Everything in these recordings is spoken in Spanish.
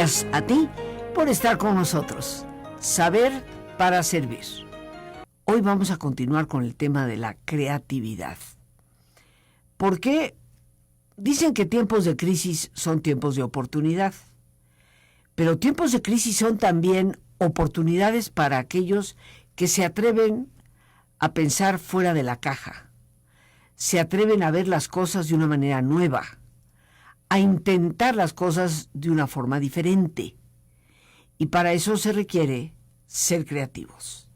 Gracias a ti por estar con nosotros. Saber para servir. Hoy vamos a continuar con el tema de la creatividad. Porque dicen que tiempos de crisis son tiempos de oportunidad. Pero tiempos de crisis son también oportunidades para aquellos que se atreven a pensar fuera de la caja. Se atreven a ver las cosas de una manera nueva, a intentar las cosas de una forma diferente. Y para eso se requiere ser creativos.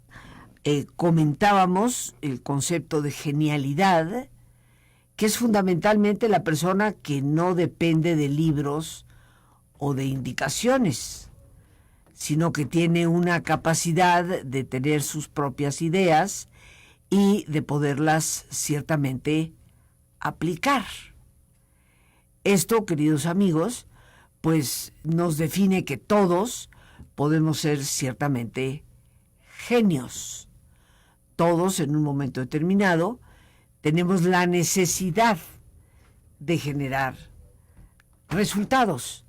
Comentábamos el concepto de genialidad, que es fundamentalmente la persona que no depende de libros o de indicaciones, sino que tiene una capacidad de tener sus propias ideas y de poderlas ciertamente aplicar. Esto, queridos amigos, pues nos define que todos podemos ser ciertamente genios. Todos, en un momento determinado, tenemos la necesidad de generar resultados.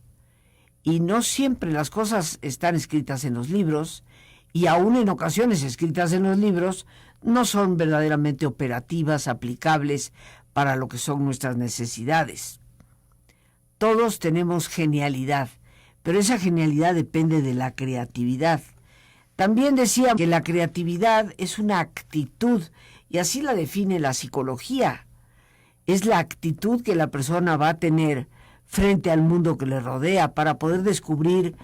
Y no siempre las cosas están escritas en los libros, y aún en ocasiones escritas en los libros, no son verdaderamente operativas, aplicables para lo que son nuestras necesidades. Todos tenemos genialidad, pero esa genialidad depende de la creatividad. También decía que la creatividad es una actitud, y así la define la psicología. Es la actitud que la persona va a tener frente al mundo que le rodea para poder descubrir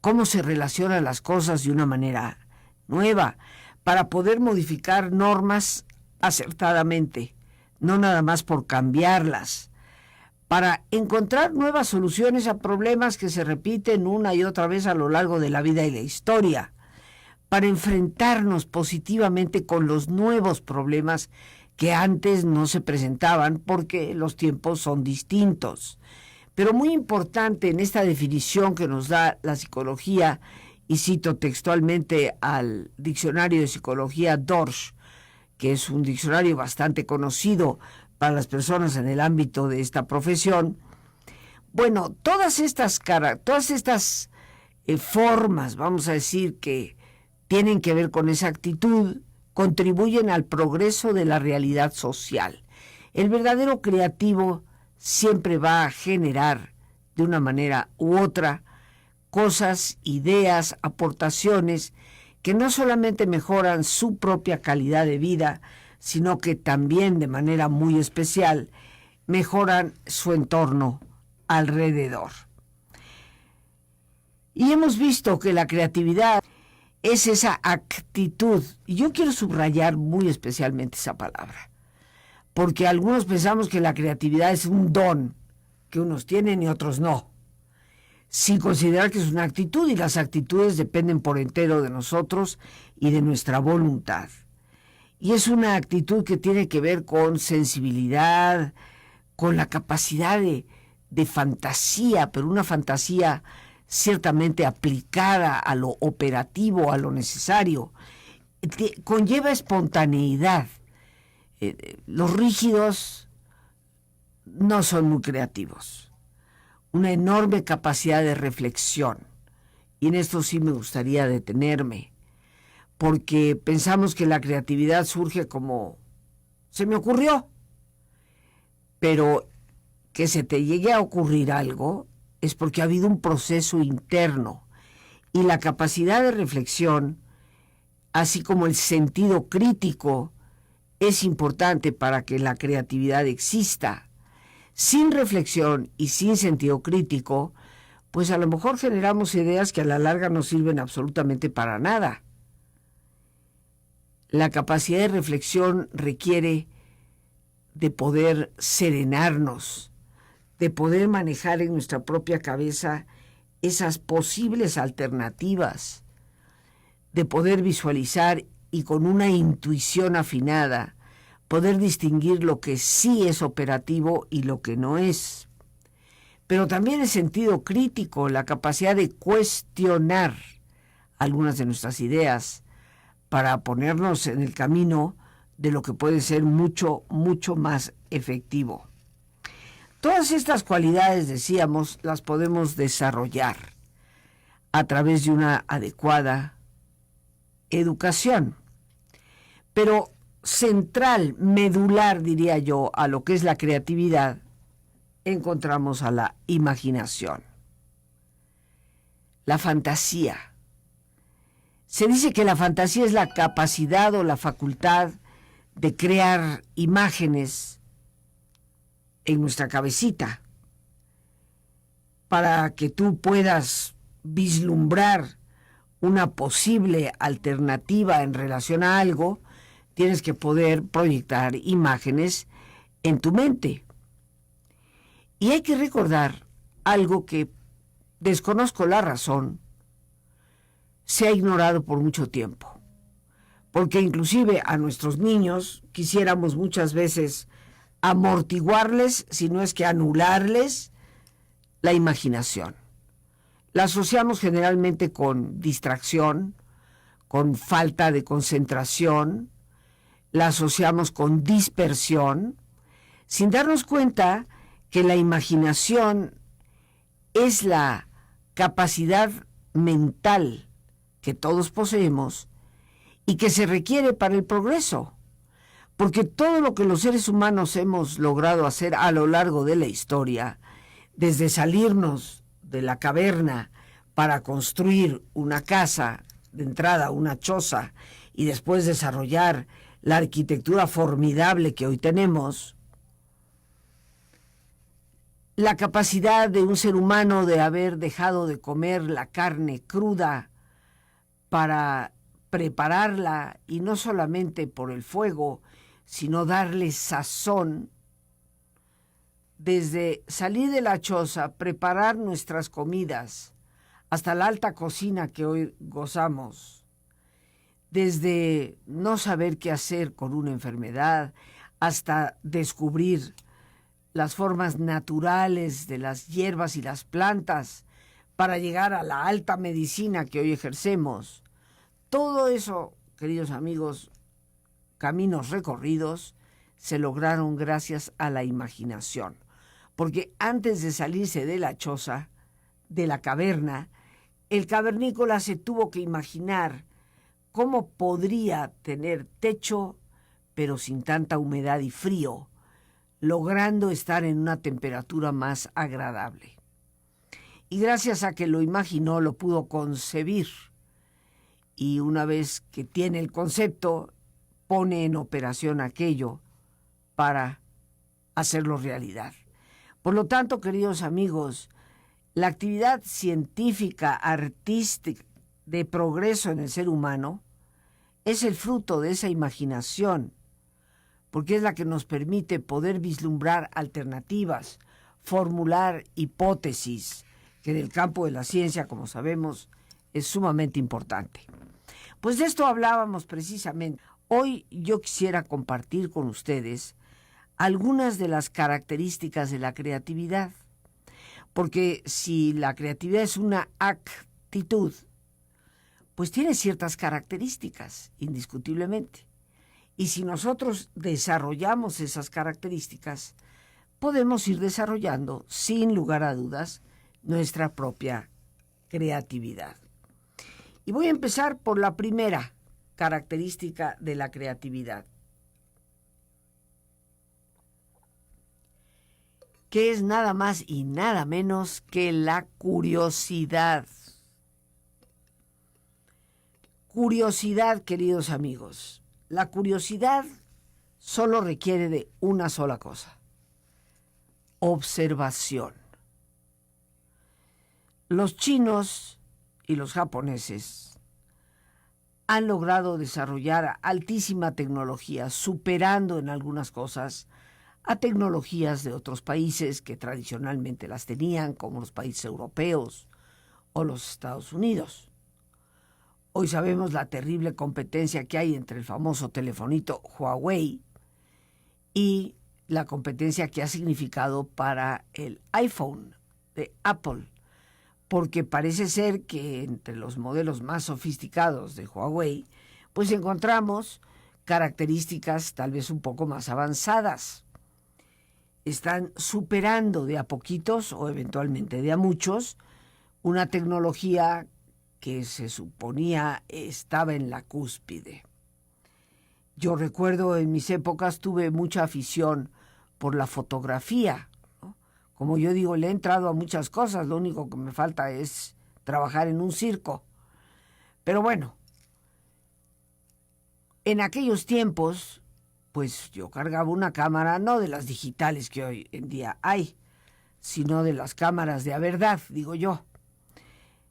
cómo se relacionan las cosas de una manera nueva, para poder modificar normas acertadamente, no nada más por cambiarlas, para encontrar nuevas soluciones a problemas que se repiten una y otra vez a lo largo de la vida y la historia, para enfrentarnos positivamente con los nuevos problemas que antes no se presentaban porque los tiempos son distintos. Pero muy importante en esta definición que nos da la psicología, y cito textualmente al diccionario de psicología Dorsch, que es un diccionario bastante conocido para las personas en el ámbito de esta profesión. Bueno, todas estas formas, vamos a decir, que tienen que ver con esa actitud, contribuyen al progreso de la realidad social. El verdadero creativo siempre va a generar, de una manera u otra, cosas, ideas, aportaciones que no solamente mejoran su propia calidad de vida, sino que también de manera muy especial mejoran su entorno alrededor. Y hemos visto que la creatividad es esa actitud, y yo quiero subrayar muy especialmente esa palabra, porque algunos pensamos que la creatividad es un don que unos tienen y otros no, sin considerar que es una actitud, y las actitudes dependen por entero de nosotros y de nuestra voluntad. Y es una actitud que tiene que ver con sensibilidad, con la capacidad de fantasía, pero una fantasía ciertamente aplicada a lo operativo, a lo necesario. Conlleva espontaneidad. Los rígidos no son muy creativos. Una enorme capacidad de reflexión. Y en esto sí me gustaría detenerme, porque pensamos que la creatividad surge como se me ocurrió, pero que se te llegue a ocurrir algo es porque ha habido un proceso interno, y la capacidad de reflexión, así como el sentido crítico, es importante para que la creatividad exista. Sin reflexión y sin sentido crítico, pues a lo mejor generamos ideas que a la larga no sirven absolutamente para nada. La capacidad de reflexión requiere de poder serenarnos, de poder manejar en nuestra propia cabeza esas posibles alternativas, de poder visualizar y con una intuición afinada, poder distinguir lo que sí es operativo y lo que no es. Pero también el sentido crítico, la capacidad de cuestionar algunas de nuestras ideas para ponernos en el camino de lo que puede ser mucho, mucho más efectivo. Todas estas cualidades, decíamos, las podemos desarrollar. a través de una adecuada educación. Pero central, medular, diría yo, a lo que es la creatividad, encontramos a la imaginación, la fantasía. Se dice que la fantasía es la capacidad o la facultad de crear imágenes en nuestra cabecita para que tú puedas vislumbrar una posible alternativa en relación a algo. Tienes que poder proyectar imágenes en tu mente. Y hay que recordar algo que desconozco la razón, se ha ignorado por mucho tiempo. Porque inclusive a nuestros niños quisiéramos muchas veces amortiguarles, si no es que anularles, la imaginación. La asociamos generalmente con distracción, con falta de concentración, la asociamos con dispersión, sin darnos cuenta que la imaginación es la capacidad mental que todos poseemos y que se requiere para el progreso, porque todo lo que los seres humanos hemos logrado hacer a lo largo de la historia, desde salirnos de la caverna para construir una casa, de entrada una choza, y después desarrollar la arquitectura formidable que hoy tenemos, la capacidad de un ser humano de haber dejado de comer la carne cruda para prepararla, y no solamente por el fuego, sino darle sazón, desde salir de la choza, preparar nuestras comidas, hasta la alta cocina que hoy gozamos, desde no saber qué hacer con una enfermedad, hasta descubrir las formas naturales de las hierbas y las plantas para llegar a la alta medicina que hoy ejercemos. Todo eso, queridos amigos, caminos recorridos, se lograron gracias a la imaginación. Porque antes de salirse de la choza, de la caverna, el cavernícola se tuvo que imaginar cómo podría tener techo, pero sin tanta humedad y frío, logrando estar en una temperatura más agradable. Y gracias a que lo imaginó, lo pudo concebir. Y una vez que tiene el concepto, pone en operación aquello para hacerlo realidad. Por lo tanto, queridos amigos, la actividad científica, artística, de progreso en el ser humano, es el fruto de esa imaginación, porque es la que nos permite poder vislumbrar alternativas, formular hipótesis, que en el campo de la ciencia, como sabemos, es sumamente importante. Pues de esto hablábamos precisamente. Hoy yo quisiera compartir con ustedes algunas de las características de la creatividad, porque si la creatividad es una actitud, pues tiene ciertas características, indiscutiblemente. Y si nosotros desarrollamos esas características, podemos ir desarrollando, sin lugar a dudas, nuestra propia creatividad. Y voy a empezar por la primera característica de la creatividad, que es nada más y nada menos que la curiosidad. Curiosidad, queridos amigos. La curiosidad solo requiere de una sola cosa: observación. Los chinos y los japoneses han logrado desarrollar altísima tecnología, superando en algunas cosas a tecnologías de otros países que tradicionalmente las tenían, como los países europeos o los Estados Unidos. Hoy sabemos la terrible competencia que hay entre el famoso telefonito Huawei y la competencia que ha significado para el iPhone de Apple, porque parece ser que entre los modelos más sofisticados de Huawei, pues encontramos características tal vez un poco más avanzadas. Están superando de a poquitos o eventualmente de a muchos una tecnología que se suponía estaba en la cúspide. Yo recuerdo en mis épocas tuve mucha afición por la fotografía, ¿no? Como yo digo, le he entrado a muchas cosas, lo único que me falta es trabajar en un circo. Pero bueno, en aquellos tiempos, pues yo cargaba una cámara, no de las digitales que hoy en día hay, sino de las cámaras de a verdad, digo yo,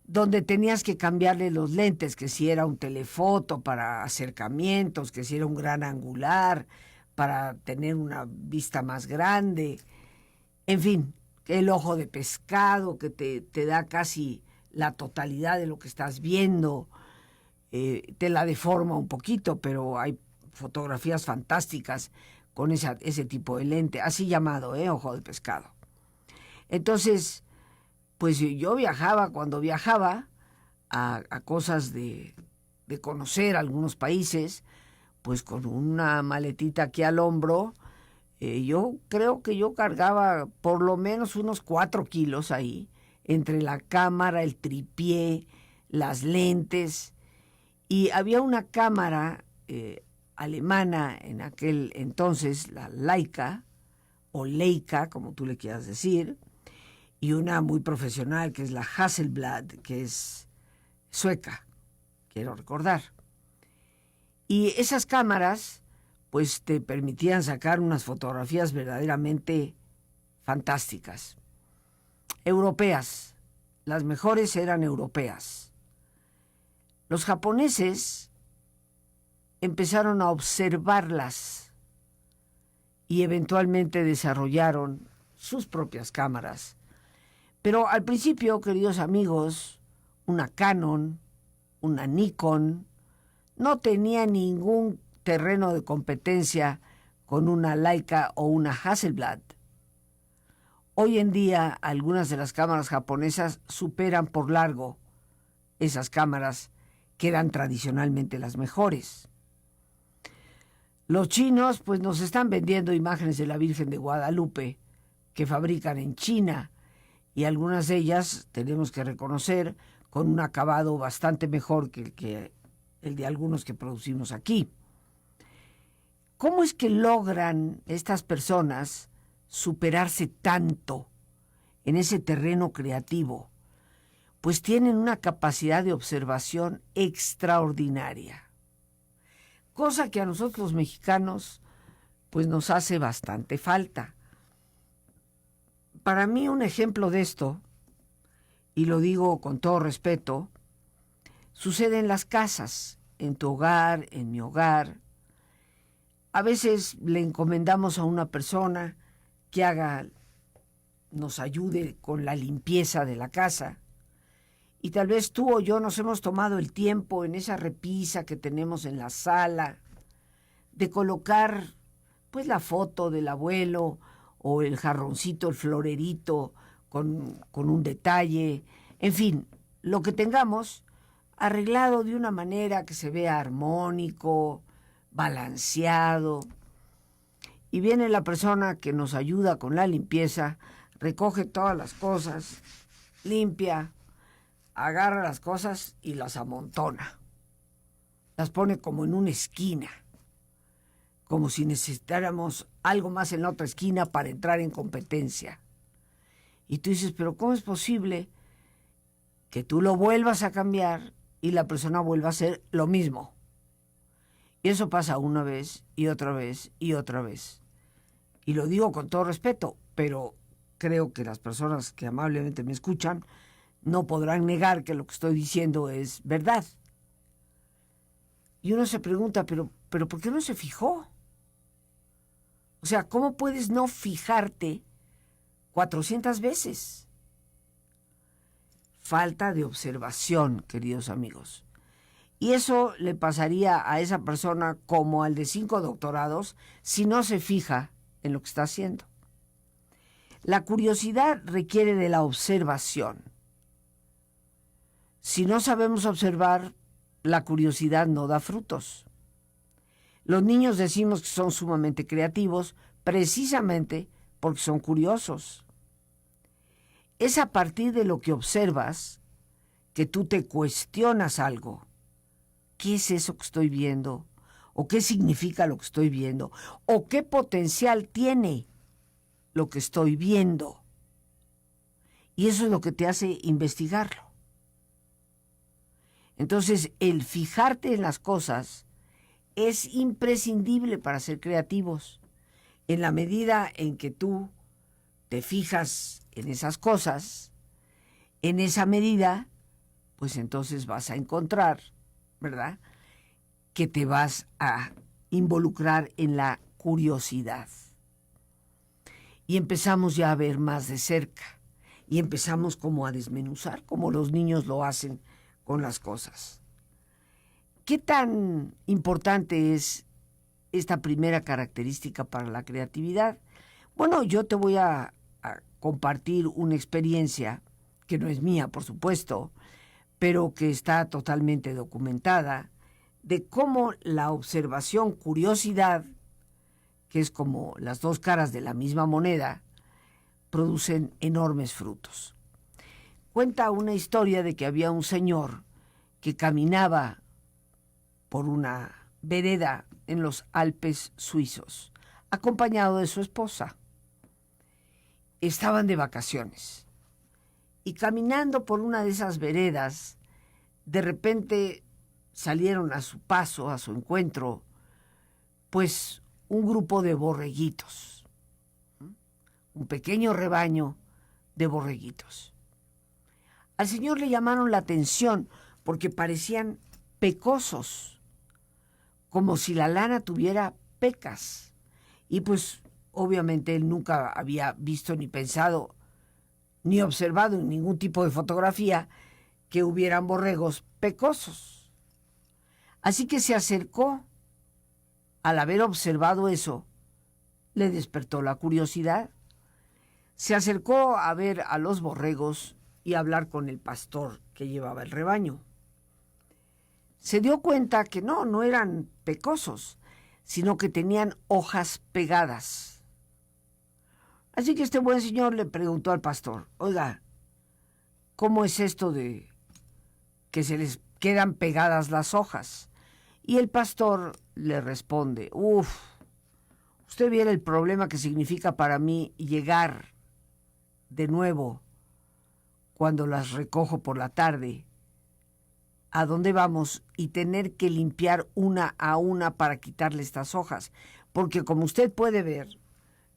donde tenías que cambiarle los lentes, que si era un telefoto para acercamientos, que si era un gran angular, para tener una vista más grande, en fin, el ojo de pescado que te da casi la totalidad de lo que estás viendo, te la deforma un poquito, pero hay fotografías fantásticas con ese tipo de lente, así llamado, ojo de pescado. Entonces, pues yo viajaba, cuando viajaba a cosas de conocer algunos países, pues con una maletita aquí al hombro, yo creo que yo cargaba por lo menos unos 4 kilos ahí, entre la cámara, el tripié, las lentes, y había una cámara alemana en aquel entonces, la Leica, o Leica, como tú le quieras decir, y una muy profesional, que es la Hasselblad, que es sueca, quiero recordar. Y esas cámaras, pues te permitían sacar unas fotografías verdaderamente fantásticas. Europeas, las mejores eran europeas. Los japoneses empezaron a observarlas y eventualmente desarrollaron sus propias cámaras. Pero al principio, queridos amigos, una Canon, una Nikon, no tenía ningún terreno de competencia con una Leica o una Hasselblad. Hoy en día, algunas de las cámaras japonesas superan por largo esas cámaras que eran tradicionalmente las mejores. Los chinos, pues, nos están vendiendo imágenes de la Virgen de Guadalupe que fabrican en China, y algunas de ellas, tenemos que reconocer, con un acabado bastante mejor que el de algunos que producimos aquí. ¿Cómo es que logran estas personas superarse tanto en ese terreno creativo? Pues tienen una capacidad de observación extraordinaria, cosa que a nosotros los mexicanos pues nos hace bastante falta. Para mí un ejemplo de esto, y lo digo con todo respeto, sucede en las casas, en tu hogar, en mi hogar. A veces le encomendamos a una persona que nos ayude con la limpieza de la casa, y tal vez tú o yo nos hemos tomado el tiempo en esa repisa que tenemos en la sala de colocar pues la foto del abuelo o el jarroncito, el florerito con un detalle, en fin, lo que tengamos arreglado de una manera que se vea armónico, balanceado. Y viene la persona que nos ayuda con la limpieza, recoge todas las cosas, limpia, agarra las cosas y las amontona. Las pone como en una esquina, como si necesitáramos algo más en la otra esquina para entrar en competencia. Y tú dices, pero ¿cómo es posible que tú lo vuelvas a cambiar y la persona vuelva a hacer lo mismo? Y eso pasa una vez y otra vez y otra vez. Y lo digo con todo respeto, pero creo que las personas que amablemente me escuchan no podrán negar que lo que estoy diciendo es verdad. Y uno se pregunta, pero ¿por qué no se fijó? O sea, ¿cómo puedes no fijarte 400 veces? Falta de observación, queridos amigos. Y eso le pasaría a esa persona como al de 5 doctorados si no se fija en lo que está haciendo. La curiosidad requiere de la observación. Si no sabemos observar, la curiosidad no da frutos. Los niños decimos que son sumamente creativos precisamente porque son curiosos. Es a partir de lo que observas que tú te cuestionas algo. ¿Qué es eso que estoy viendo? ¿O qué significa lo que estoy viendo? ¿O qué potencial tiene lo que estoy viendo? Y eso es lo que te hace investigarlo. Entonces, el fijarte en las cosas es imprescindible para ser creativos. En la medida en que tú te fijas en esas cosas, en esa medida, pues entonces vas a encontrar, ¿verdad?, que te vas a involucrar en la curiosidad. Y empezamos ya a ver más de cerca. Y empezamos como a desmenuzar, como los niños lo hacen con las cosas. ¿Qué tan importante es esta primera característica para la creatividad? Bueno, yo te voy a compartir una experiencia que no es mía, por supuesto, pero que está totalmente documentada, de cómo la observación, curiosidad, que es como las dos caras de la misma moneda, producen enormes frutos. Cuenta una historia de que había un señor que caminaba por una vereda en los Alpes suizos, acompañado de su esposa. Estaban de vacaciones y caminando por una de esas veredas, de repente salieron a su paso, a su encuentro, pues un grupo de borreguitos, un pequeño rebaño de borreguitos. Al señor le llamaron la atención porque parecían pecosos, como si la lana tuviera pecas. Y pues obviamente él nunca había visto ni pensado ni observado en ningún tipo de fotografía que hubieran borregos pecosos. Así que se acercó. Al haber observado eso, le despertó la curiosidad. Se acercó a ver a los borregos y a hablar con el pastor que llevaba el rebaño. Se dio cuenta que no eran pecosos, sino que tenían hojas pegadas. Así que este buen señor le preguntó al pastor: oiga, ¿cómo es esto de que se les quedan pegadas las hojas? Y el pastor le responde: usted viera el problema que significa para mí llegar de nuevo cuando las recojo por la tarde a dónde vamos y tener que limpiar una a una para quitarle estas hojas, porque como usted puede ver,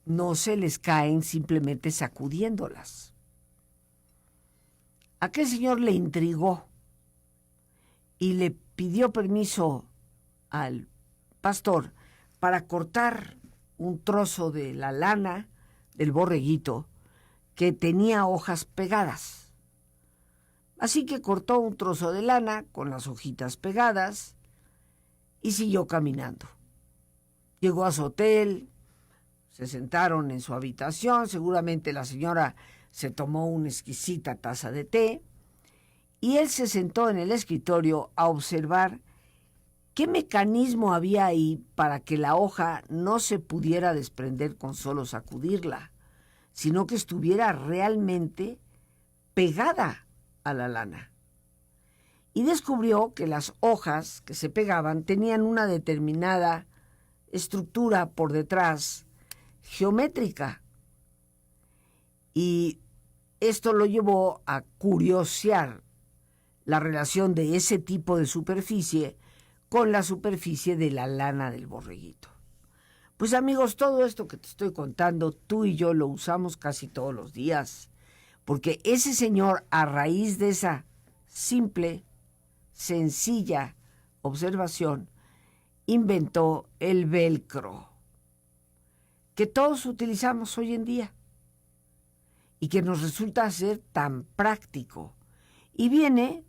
no se les caen simplemente sacudiéndolas. Aquel señor le intrigó y le pidió permiso al pastor para cortar un trozo de la lana del borreguito que tenía hojas pegadas. Así que cortó un trozo de lana con las hojitas pegadas y siguió caminando. Llegó a su hotel, se sentaron en su habitación, seguramente la señora se tomó una exquisita taza de té y él se sentó en el escritorio a observar qué mecanismo había ahí para que la hoja no se pudiera desprender con solo sacudirla, sino que estuviera realmente pegada a la lana. Y descubrió que las hojas que se pegaban tenían una determinada estructura por detrás, geométrica. Y esto lo llevó a curiosear la relación de ese tipo de superficie con la superficie de la lana del borreguito. Pues amigos, todo esto que te estoy contando, tú y yo lo usamos casi todos los días, porque ese señor, a raíz de esa simple, sencilla observación, inventó el velcro, que todos utilizamos hoy en día y que nos resulta ser tan práctico. Y viene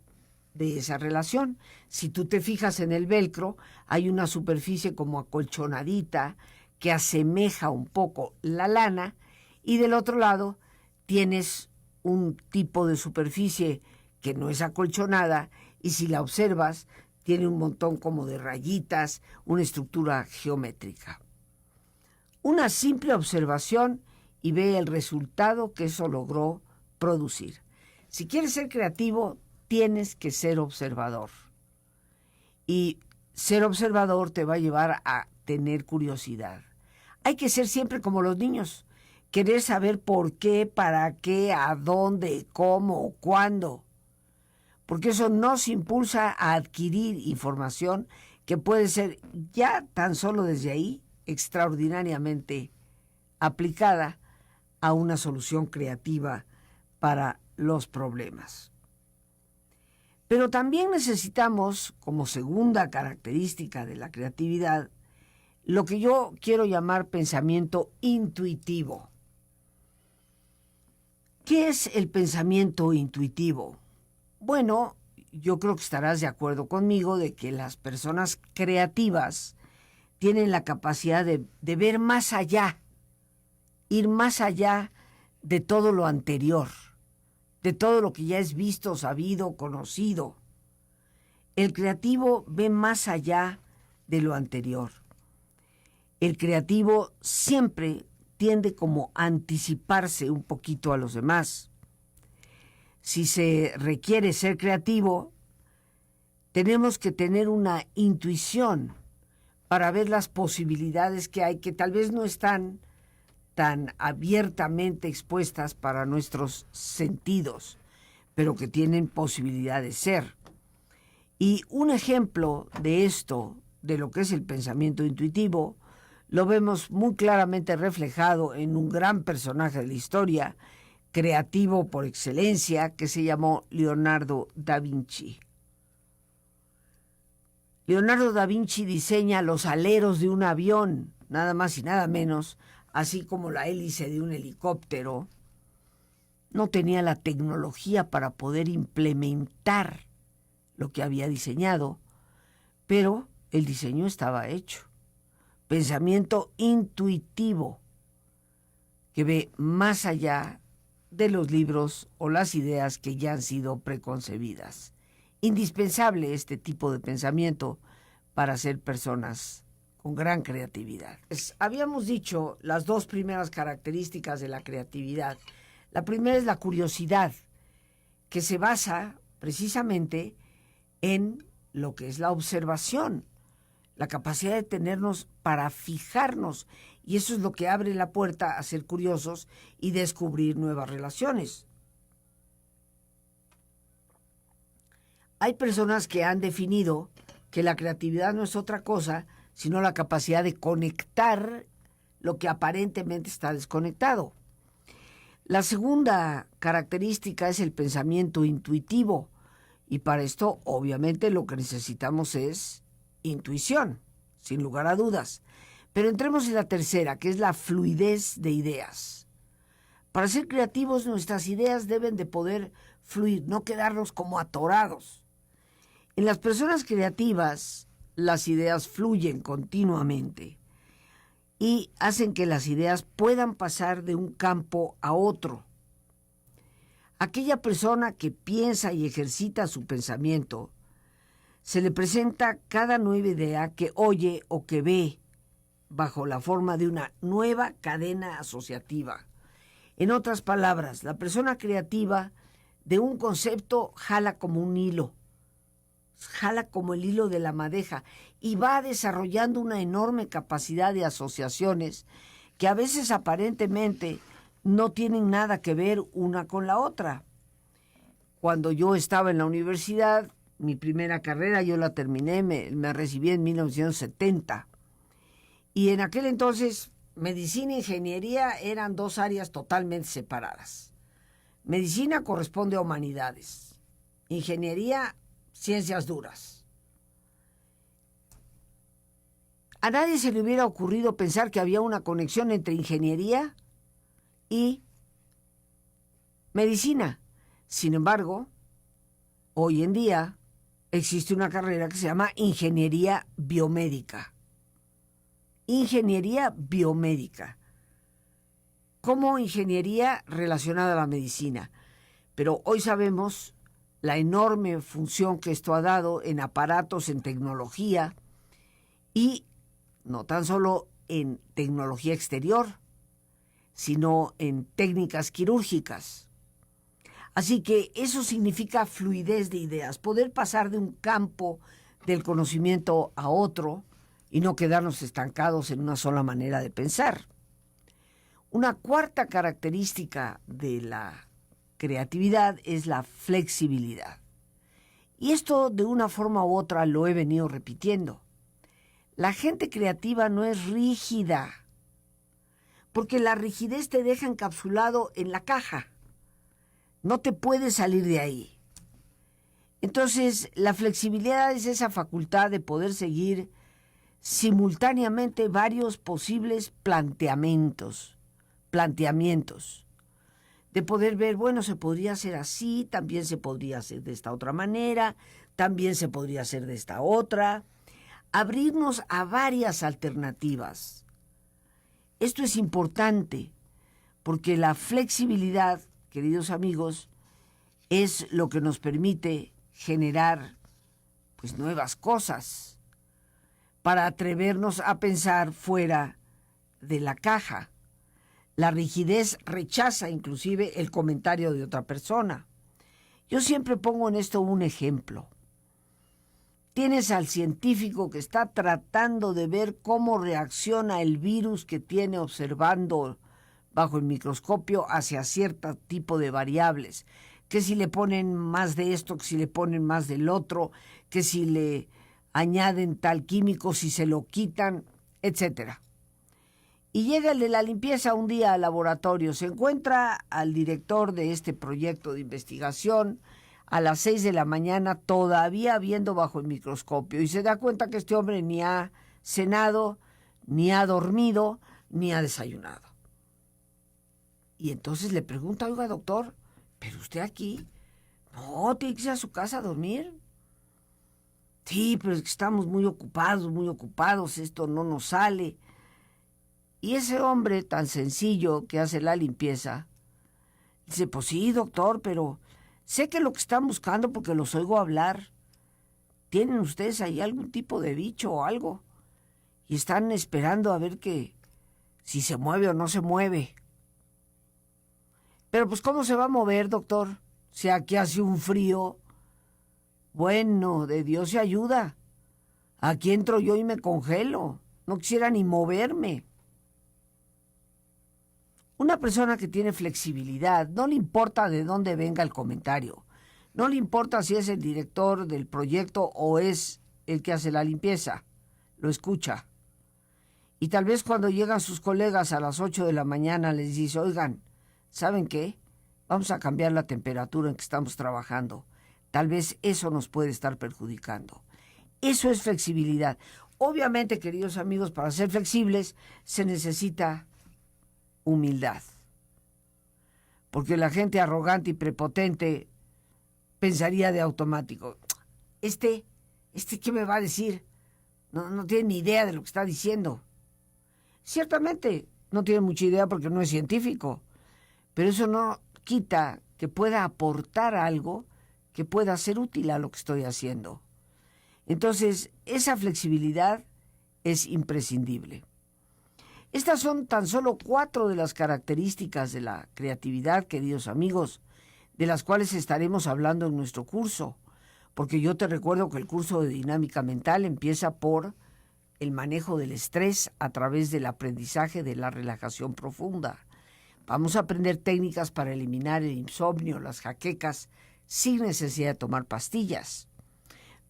de esa relación. Si tú te fijas en el velcro, hay una superficie como acolchonadita que asemeja un poco la lana, y del otro lado tienes un tipo de superficie que no es acolchonada, y si la observas tiene un montón como de rayitas, una estructura geométrica. Una simple observación y ve el resultado que eso logró producir. Si quieres ser creativo, tienes que ser observador. Y ser observador te va a llevar a tener curiosidad. Hay que ser siempre como los niños, querer saber por qué, para qué, a dónde, cómo, cuándo, porque eso nos impulsa a adquirir información que puede ser ya tan solo desde ahí extraordinariamente aplicada a una solución creativa para los problemas. Pero también necesitamos, como segunda característica de la creatividad, lo que yo quiero llamar pensamiento intuitivo. ¿Qué es el pensamiento intuitivo? Bueno, yo creo que estarás de acuerdo conmigo de que las personas creativas tienen la capacidad de ver más allá, ir más allá de todo lo anterior, de todo lo que ya es visto, sabido, conocido. El creativo ve más allá de lo anterior. El creativo siempre tiende como a anticiparse un poquito a los demás. Si se requiere ser creativo, tenemos que tener una intuición para ver las posibilidades que hay, que tal vez no están tan abiertamente expuestas para nuestros sentidos, pero que tienen posibilidad de ser. Y un ejemplo de esto, de lo que es el pensamiento intuitivo, lo vemos muy claramente reflejado en un gran personaje de la historia, creativo por excelencia, que se llamó Leonardo da Vinci. Leonardo da Vinci diseña los aleros de un avión, nada más y nada menos, así como la hélice de un helicóptero. No tenía la tecnología para poder implementar lo que había diseñado, pero el diseño estaba hecho. Pensamiento intuitivo, que ve más allá de los libros o las ideas que ya han sido preconcebidas. Indispensable este tipo de pensamiento para ser personas con gran creatividad. Habíamos dicho las dos primeras características de la creatividad. La primera es la curiosidad, que se basa precisamente en lo que es la observación, la capacidad de tenernos para fijarnos, y eso es lo que abre la puerta a ser curiosos y descubrir nuevas relaciones. Hay personas que han definido que la creatividad no es otra cosa sino la capacidad de conectar lo que aparentemente está desconectado. La segunda característica es el pensamiento intuitivo, y para esto obviamente lo que necesitamos es intuición, sin lugar a dudas. Pero entremos en la tercera, que es la fluidez de ideas. Para ser creativos, nuestras ideas deben de poder fluir, no quedarnos como atorados. En las personas creativas, las ideas fluyen continuamente y hacen que las ideas puedan pasar de un campo a otro. Aquella persona que piensa y ejercita su pensamiento, se le presenta cada nueva idea que oye o que ve bajo la forma de una nueva cadena asociativa. En otras palabras, la persona creativa de un concepto jala como un hilo, jala como el hilo de la madeja y va desarrollando una enorme capacidad de asociaciones que a veces aparentemente no tienen nada que ver una con la otra. Cuando yo estaba en la universidad, mi primera carrera yo la terminé, me recibí en 1970. Y en aquel entonces, medicina e ingeniería eran dos áreas totalmente separadas. Medicina corresponde a humanidades, ingeniería, ciencias duras. A nadie se le hubiera ocurrido pensar que había una conexión entre ingeniería y medicina. Sin embargo, hoy en día existe una carrera que se llama ingeniería biomédica. Ingeniería biomédica, como ingeniería relacionada a la medicina. Pero hoy sabemos la enorme función que esto ha dado en aparatos, en tecnología, y no tan solo en tecnología exterior, sino en técnicas quirúrgicas. Así que eso significa fluidez de ideas, poder pasar de un campo del conocimiento a otro y no quedarnos estancados en una sola manera de pensar. Una cuarta característica de la creatividad es la flexibilidad. Y esto de una forma u otra lo he venido repitiendo. La gente creativa no es rígida, porque la rigidez te deja encapsulado en la caja. No te puedes salir de ahí. Entonces, la flexibilidad es esa facultad de poder seguir simultáneamente varios posibles planteamientos, de poder ver, bueno, se podría hacer así, también se podría hacer de esta otra manera, también se podría hacer de esta otra, abrirnos a varias alternativas. Esto es importante porque la flexibilidad, queridos amigos, es lo que nos permite generar pues nuevas cosas para atrevernos a pensar fuera de la caja. La rigidez rechaza inclusive el comentario de otra persona. Yo siempre pongo en esto un ejemplo. Tienes al científico que está tratando de ver cómo reacciona el virus que tiene observando bajo el microscopio hacia cierto tipo de variables, que si le ponen más de esto, que si le ponen más del otro, que si le añaden tal químico, si se lo quitan, etcétera. Y llega el de la limpieza un día al laboratorio, se encuentra al director de este proyecto de investigación a las 6 de la mañana todavía viendo bajo el microscopio y se da cuenta que este hombre ni ha cenado, ni ha dormido, ni ha desayunado. Y entonces le pregunta, oiga doctor, ¿pero usted aquí? No, tiene que irse a su casa a dormir. Sí, pero es que estamos muy ocupados, esto no nos sale. Y ese hombre tan sencillo que hace la limpieza, dice, pues sí, doctor, pero sé que lo que están buscando porque los oigo hablar. ¿Tienen ustedes ahí algún tipo de bicho o algo? Y están esperando a ver si se mueve o no se mueve. Pero pues, ¿cómo se va a mover, doctor? Si aquí hace un frío. Bueno, de Dios se ayuda. Aquí entro yo y me congelo. No quisiera ni moverme. Una persona que tiene flexibilidad, no le importa de dónde venga el comentario, no le importa si es el director del proyecto o es el que hace la limpieza, lo escucha. Y tal vez cuando llegan sus colegas a las 8 de la mañana les dice, oigan, ¿saben qué? Vamos a cambiar la temperatura en que estamos trabajando. Tal vez eso nos puede estar perjudicando. Eso es flexibilidad. Obviamente, queridos amigos, para ser flexibles se necesita humildad. Porque la gente arrogante y prepotente pensaría de automático, ¿Este qué me va a decir? No tiene ni idea de lo que está diciendo. Ciertamente no tiene mucha idea porque no es científico, pero eso no quita que pueda aportar algo que pueda ser útil a lo que estoy haciendo. Entonces, esa flexibilidad es imprescindible. Estas son tan solo 4 de las características de la creatividad, queridos amigos, de las cuales estaremos hablando en nuestro curso, porque yo te recuerdo que el curso de dinámica mental empieza por el manejo del estrés a través del aprendizaje de la relajación profunda. Vamos a aprender técnicas para eliminar el insomnio, las jaquecas, sin necesidad de tomar pastillas.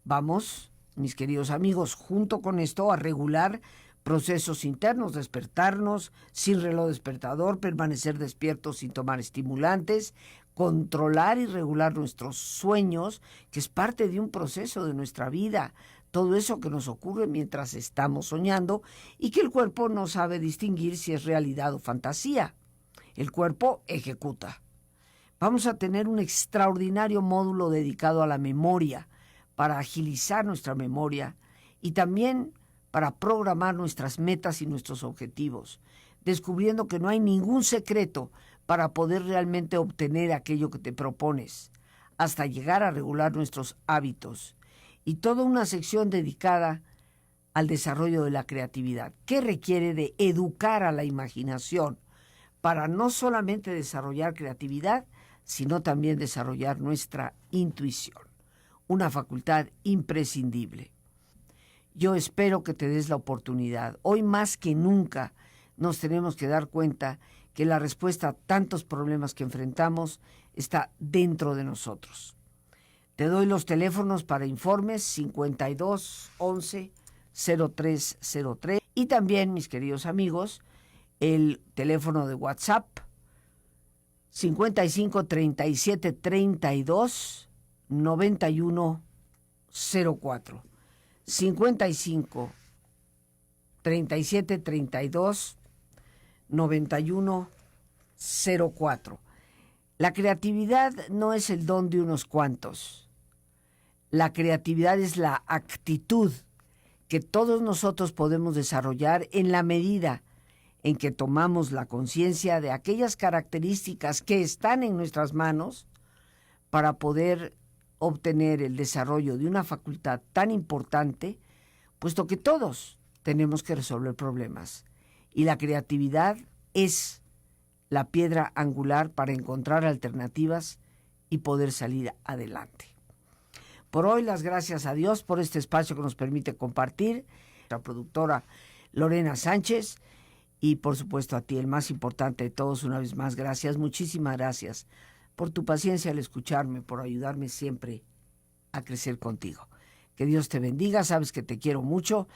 Vamos, mis queridos amigos, junto con esto a regular procesos internos, despertarnos sin reloj despertador, permanecer despiertos sin tomar estimulantes, controlar y regular nuestros sueños, que es parte de un proceso de nuestra vida, todo eso que nos ocurre mientras estamos soñando y que el cuerpo no sabe distinguir si es realidad o fantasía. El cuerpo ejecuta. Vamos a tener un extraordinario módulo dedicado a la memoria, para agilizar nuestra memoria y también para programar nuestras metas y nuestros objetivos, descubriendo que no hay ningún secreto para poder realmente obtener aquello que te propones, hasta llegar a regular nuestros hábitos. Y toda una sección dedicada al desarrollo de la creatividad, que requiere de educar a la imaginación para no solamente desarrollar creatividad, sino también desarrollar nuestra intuición, una facultad imprescindible. Yo espero que te des la oportunidad. Hoy más que nunca nos tenemos que dar cuenta que la respuesta a tantos problemas que enfrentamos está dentro de nosotros. Te doy los teléfonos para informes 52 11 0303 y también, mis queridos amigos, el teléfono de WhatsApp 55 37 32 91 04. 55 37 32 91 04. La creatividad no es el don de unos cuantos. La creatividad es la actitud que todos nosotros podemos desarrollar en la medida en que tomamos la conciencia de aquellas características que están en nuestras manos para poder obtener el desarrollo de una facultad tan importante, puesto que todos tenemos que resolver problemas. Y la creatividad es la piedra angular para encontrar alternativas y poder salir adelante. Por hoy, las gracias a Dios por este espacio que nos permite compartir, la productora Lorena Sánchez, y por supuesto a ti, el más importante de todos, una vez más, gracias, muchísimas gracias por tu paciencia al escucharme, por ayudarme siempre a crecer contigo. Que Dios te bendiga, sabes que te quiero mucho.